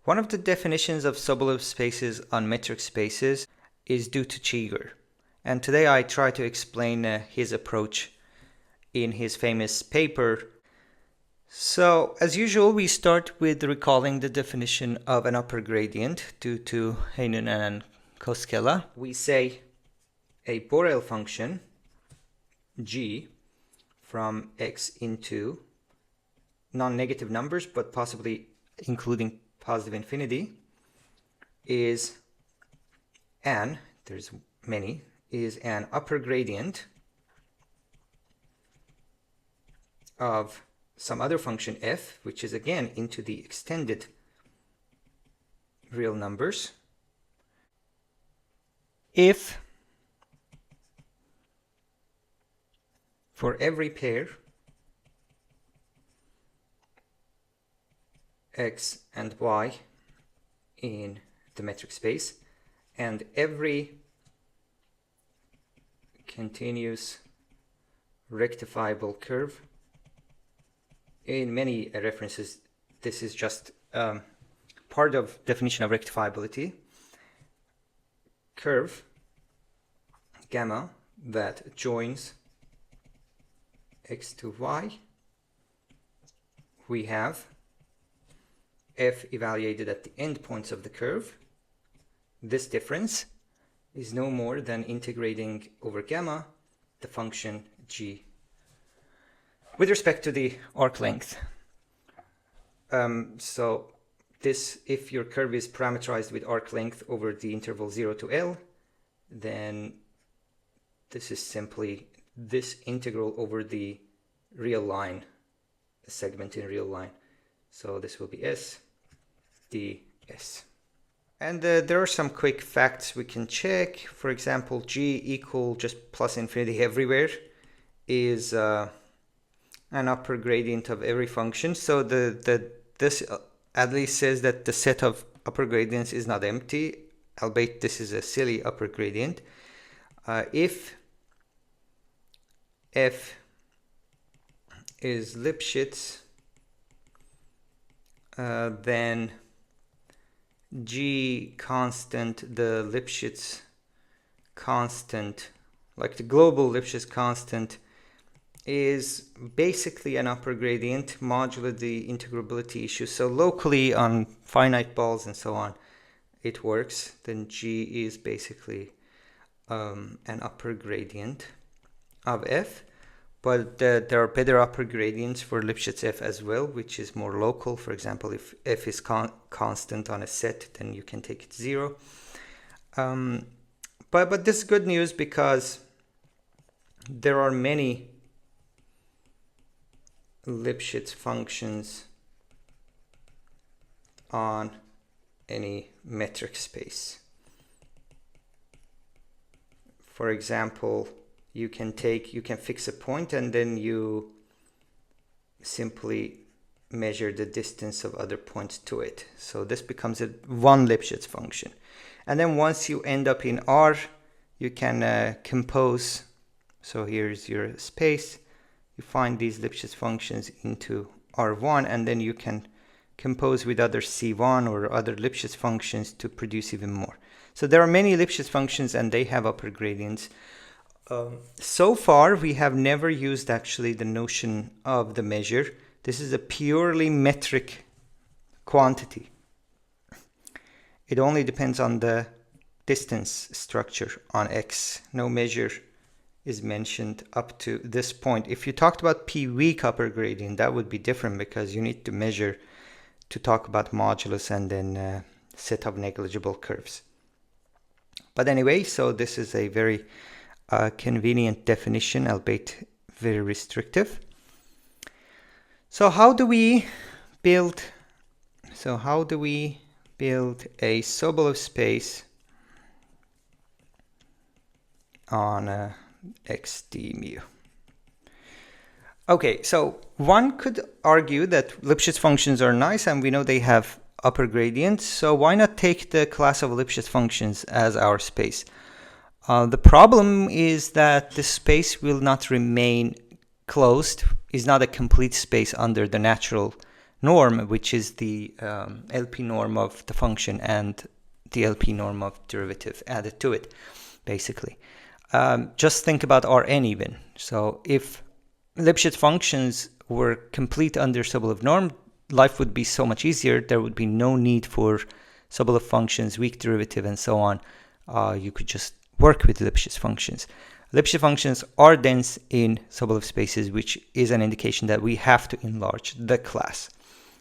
One of the definitions of Sobolev spaces on metric spaces is due to Cheeger. And today I try to explain his approach in his famous paper. So as usual, we start with recalling the definition of an upper gradient due to Heinonen and Koskela. We say a Borel function g from x into non-negative numbers, but possibly including positive infinity, is there's many, is an upper gradient of some other function f, which is again into the extended real numbers, if for every pair x and y in the metric space and every continuous rectifiable curve. In many references, this is just part of definition of rectifiability. Curve gamma that joins x to y. We have f evaluated at the endpoints of the curve. This difference is no more than integrating over gamma the function g with respect to the arc length. So this, if your curve is parameterized with arc length over the interval 0 to L, then this is simply this integral over the real line, the segment in real line. So this will be s ds. And there are some quick facts we can check. For example, g equal just plus infinity everywhere is an upper gradient of every function. So this at least says that the set of upper gradients is not empty, albeit this is a silly upper gradient. If f is Lipschitz, then g constant, the Lipschitz constant, like the global Lipschitz constant, is basically an upper gradient modulo the integrability issue. So locally on finite balls and so on, it works. Then g is basically an upper gradient of f. But there are better upper gradients for Lipschitz f as well, which is more local. For example, if f is constant on a set, then you can take it 0. But this is good news because there are many Lipschitz functions on any metric space. For example, you can fix a point and then you simply measure the distance of other points to it. So this becomes a one Lipschitz function. And then once you end up in R, you can compose. So here's your space. You find these Lipschitz functions into R1, and then you can compose with other C1 or other Lipschitz functions to produce even more. So there are many Lipschitz functions and they have upper gradients. So far, we have never used actually the notion of the measure. This is a purely metric quantity. It only depends on the distance structure on X. No measure is mentioned up to this point. If you talked about P weak upper gradient, that would be different because you need to measure to talk about modulus and then set of negligible curves. But anyway, so this is a very convenient definition, albeit very restrictive. So how do we build a Sobolev space on xd mu? Okay, so one could argue that Lipschitz functions are nice and we know they have upper gradients, so why not take the class of Lipschitz functions as our space? The problem is that this space will not remain closed, is not a complete space under the natural norm, which is the LP norm of the function and the LP norm of derivative added to it, basically. Just think about Rn even. So if Lipschitz functions were complete under Sobolev norm, life would be so much easier. There would be no need for Sobolev functions, weak derivative, and so on. You could just work with Lipschitz functions. Lipschitz functions are dense in Sobolev spaces, which is an indication that we have to enlarge the class.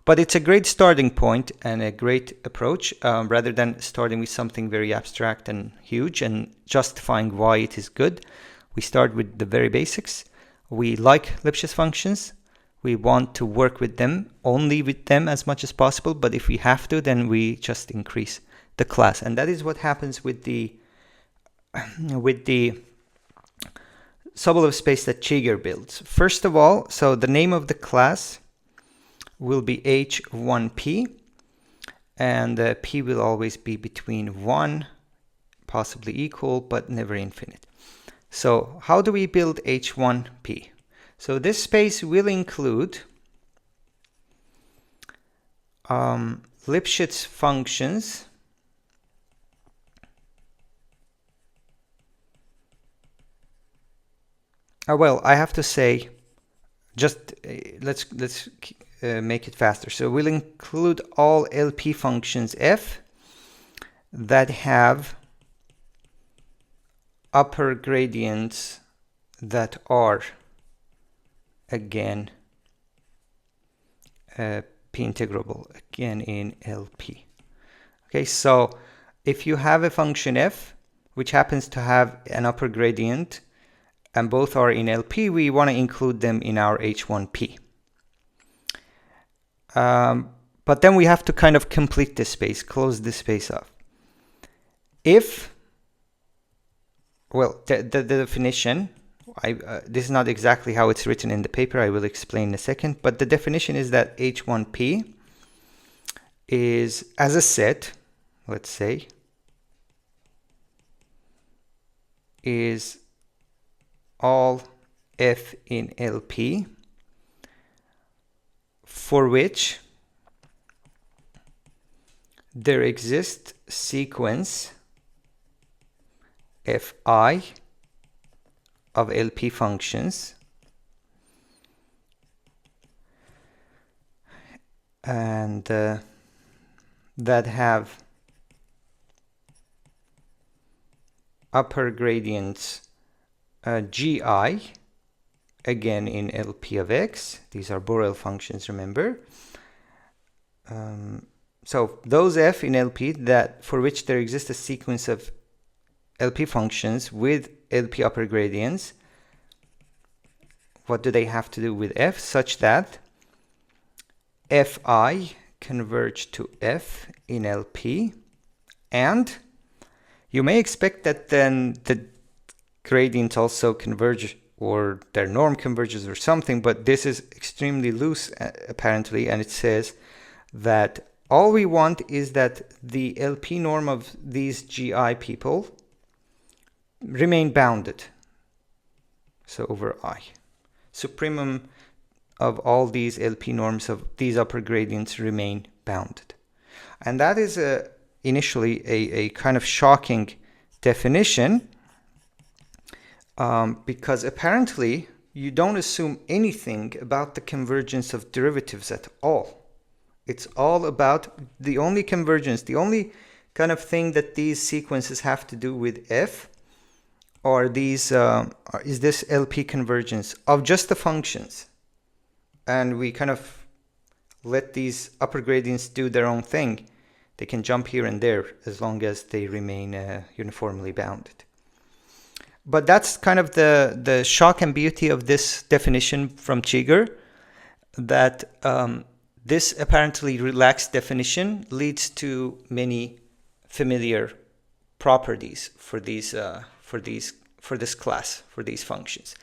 But it's a great starting point and a great approach, rather than starting with something very abstract and huge and justifying why it is good. We start with the very basics. We like Lipschitz functions. We want to work with them, only with them as much as possible. But if we have to, then we just increase the class. And that is what happens with the Sobolev space that Cheeger builds. First of all, so the name of the class will be H1P, and P will always be between 1, possibly equal, but never infinite. So how do we build H1P? So this space will include Lipschitz functions well, I have to say, just let's make it faster. So we'll include all LP functions f that have upper gradients that are, again, p integrable, again in LP. Okay, so if you have a function f which happens to have an upper gradient and both are in LP, we want to include them in our H1P. But then we have to kind of complete this space, close this space off. If, well, the definition, this is not exactly how it's written in the paper, I will explain in a second, but the definition is that H1P is, as a set, let's say, is all f in LP for which there exists sequence fi of LP functions and that have upper gradients gi, again in LP of x. These are Borel functions, remember. So those f in LP that for which there exists a sequence of LP functions with LP upper gradients, what do they have to do with f such that fi converge to f in LP, and you may expect that then the gradients also converge or their norm converges or something, but this is extremely loose apparently, and it says that all we want is that the LP norm of these GI people remain bounded. So over I. Supremum of all these LP norms of these upper gradients remain bounded. And that is initially a kind of shocking definition, because apparently you don't assume anything about the convergence of derivatives at all. It's all about the only convergence, the only kind of thing that these sequences have to do with f are these is this LP convergence of just the functions, and we kind of let these upper gradients do their own thing. They can jump here and there as long as they remain uniformly bounded. But that's kind of the shock and beauty of this definition from Cheeger, that this apparently relaxed definition leads to many familiar properties for these for this class, for these functions.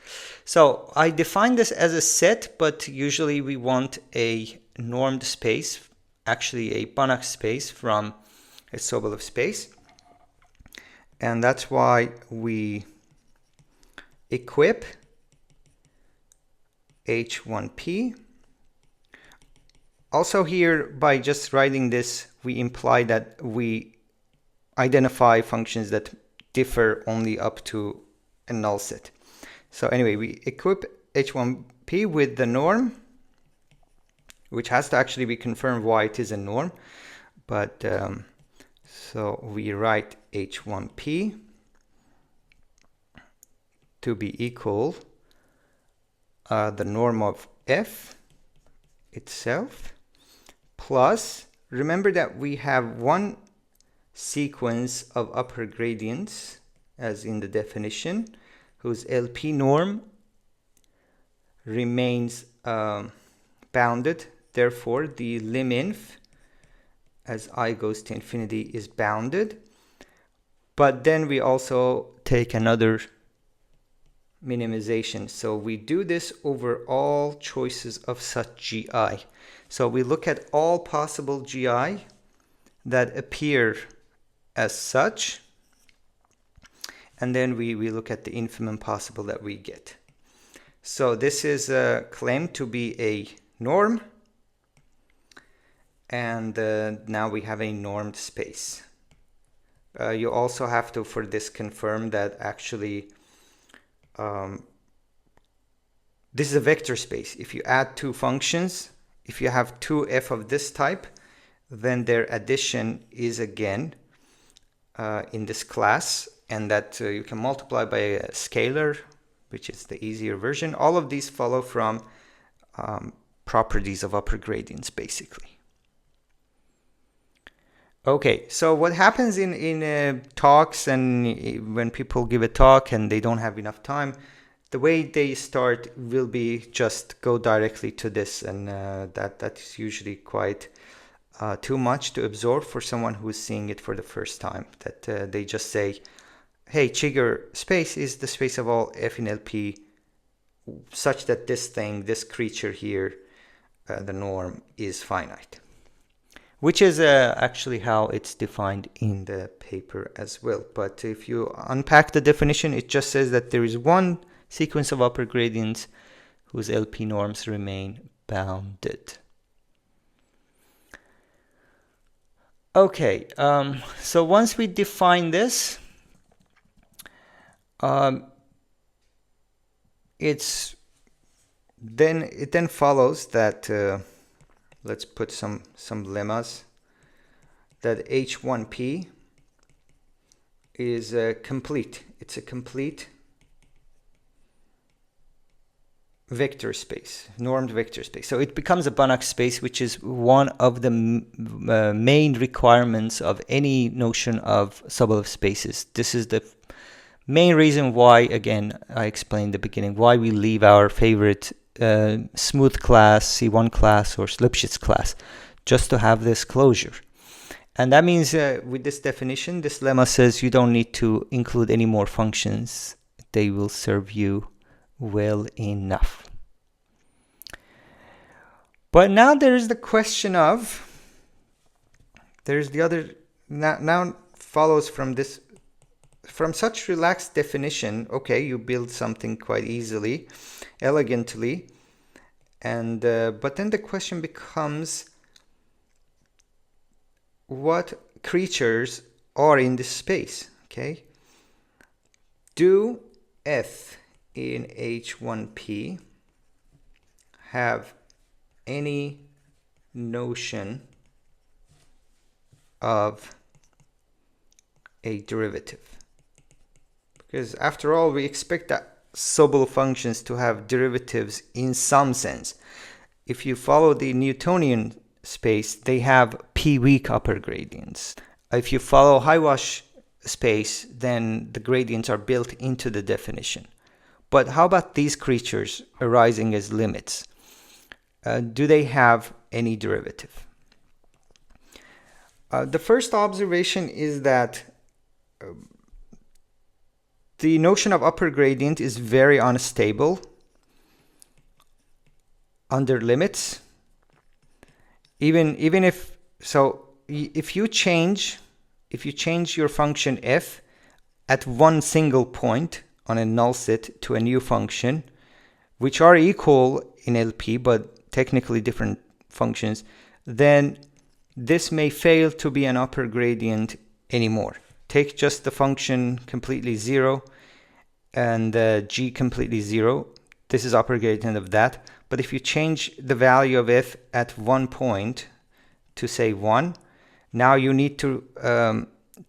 So I define this as a set, but usually we want a normed space, actually a Banach space from a Sobolev space, and that's why we equip H1P Also here, by just writing this, we imply that we identify functions that differ only up to a null set. So anyway, we equip h1p with the norm, which has to actually be confirmed why it is a norm. But so we write h1p to be equal the norm of f itself plus, remember that we have one sequence of upper gradients as in the definition, whose LP norm remains bounded. Therefore, the liminf as I goes to infinity is bounded. But then we also take another minimization. So we do this over all choices of such GI. So we look at all possible GI that appear as such, and then we look at the infimum possible that we get. So this is claimed to be a norm, and now we have a normed space. You also have to, for this, confirm that actually this is a vector space. If you add two functions, if you have two f of this type, then their addition is again in this class, and that you can multiply by a scalar, which is the easier version. All of these follow from properties of upper gradients, basically. Okay, so what happens in talks, and when people give a talk and they don't have enough time, the way they start will be just go directly to this, and that is usually quite too much to absorb for someone who's seeing it for the first time. That they just say, hey, Cheeger space is the space of all f in LP such that this thing, this creature here, the norm is finite. Which is actually how it's defined in the paper as well. But if you unpack the definition, it just says that there is one sequence of upper gradients whose LP norms remain bounded. Okay, so once we define this, it then follows that let's put some lemmas, that h1p is complete. It's a complete vector space, normed vector space. So it becomes a Banach space, which is one of the main requirements of any notion of Sobolev spaces. This is the main reason why, again, I explained in the beginning, why we leave our favorite smooth class, C1 class, or Lipschitz class, just to have this closure. And that means with this definition, this lemma says you don't need to include any more functions. They will serve you well enough. But now there is the question of, there's the other, now follows from this, from such relaxed definition, okay, you build something quite easily, elegantly, and but then the question becomes, what creatures are in this space? Okay, do f in h1p have any notion of a derivative? Because after all, we expect that Sobolev functions to have derivatives in some sense. If you follow the Newtonian space, they have p-weak upper gradients. If you follow High-Wash space, then the gradients are built into the definition. But how about these creatures arising as limits? Do they have any derivative? The first observation is that the notion of upper gradient is very unstable under limits. Even if so, if you change your function f at one single point on a null set to a new function, which are equal in LP but technically different functions, then this may fail to be an upper gradient anymore. Take just the function completely 0 and g completely 0. This is upper gradient of that. But if you change the value of f at one point to say 1, now you need to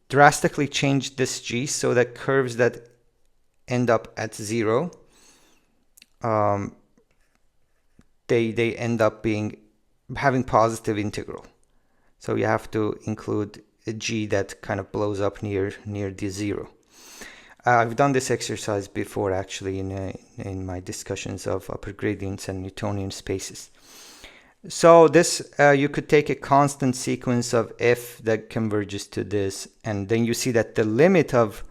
drastically change this g so that curves that end up at 0, they end up having positive integral. So you have to include a g that kind of blows up near the 0. I've done this exercise before, actually, in my discussions of upper gradients and Newtonian spaces. So this, you could take a constant sequence of f that converges to this, and then you see that the limit of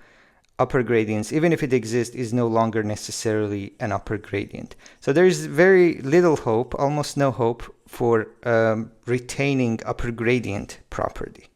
upper gradients, even if it exists, is no longer necessarily an upper gradient. So there is very little hope, almost no hope, for retaining upper gradient property.